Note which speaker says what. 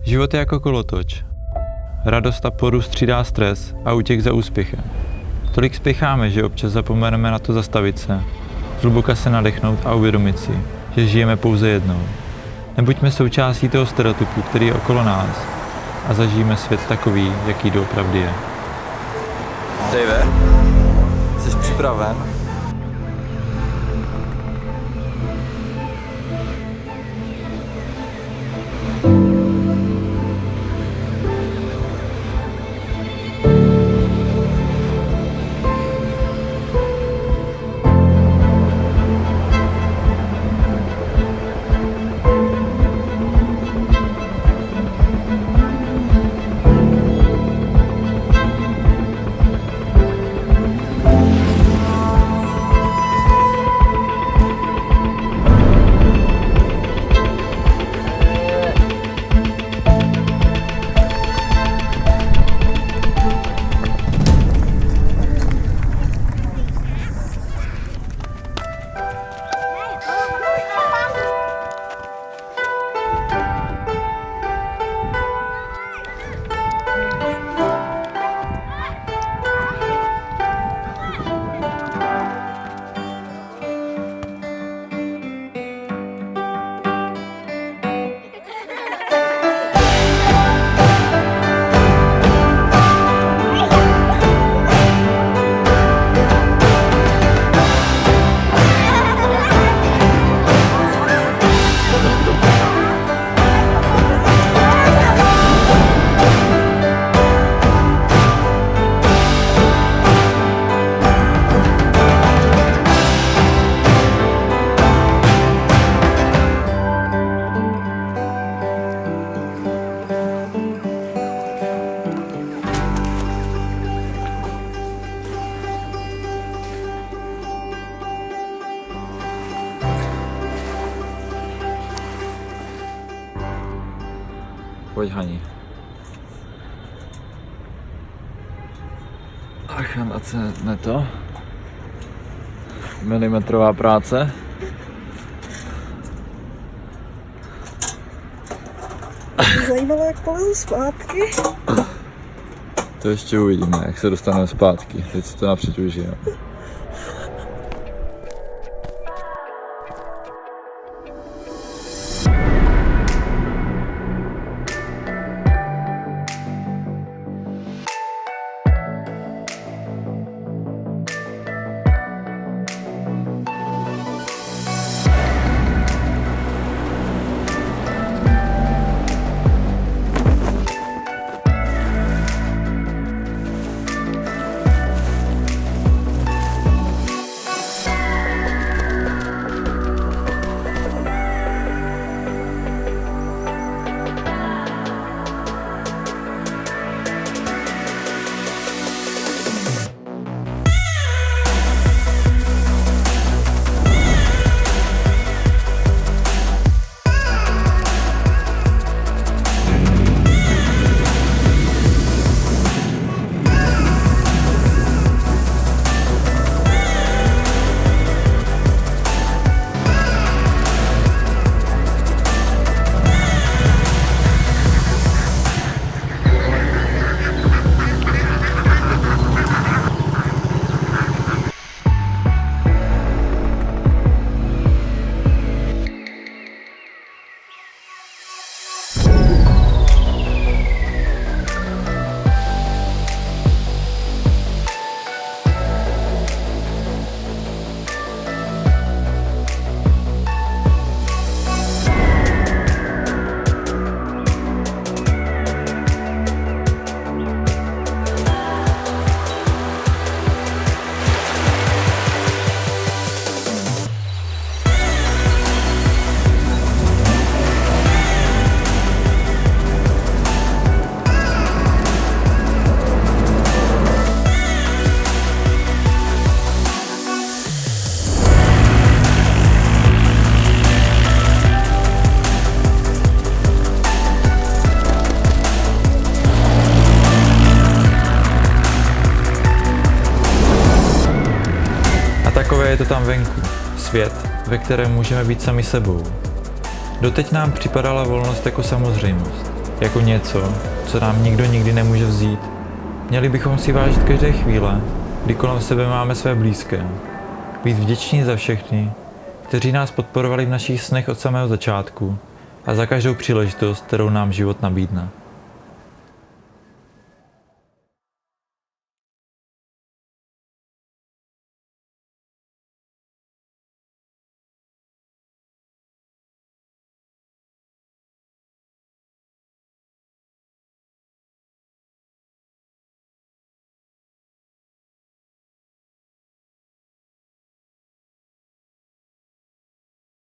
Speaker 1: Život je jako kolotoč. Radost a poru střídá stres a útěk za úspěchem. Tolik spěcháme, že občas zapomeneme na to zastavit se, zhluboka se nadechnout a uvědomit si, že žijeme pouze jednou. Nebuďme součástí toho stereotypu, který je okolo nás, a zažijeme svět takový, jaký doopravdy je.
Speaker 2: Dave, jsi připraven? Pojď, Hani. Ach, ať se ne to. Milimetrová práce.
Speaker 3: Zajímavé, jak polezu zpátky.
Speaker 2: To ještě uvidíme, jak se dostaneme zpátky. Teď si to napřed užijeme.
Speaker 1: Takové je to tam venku. Svět, ve kterém můžeme být sami sebou. Doteď nám připadala volnost jako samozřejmost. jako něco, co nám nikdo nikdy nemůže vzít. Měli bychom si vážit každé chvíle, kdy kolem sebe máme své blízké. Být vděční za všechny, kteří nás podporovali v našich snech od samého začátku a za každou příležitost, kterou nám život nabídne.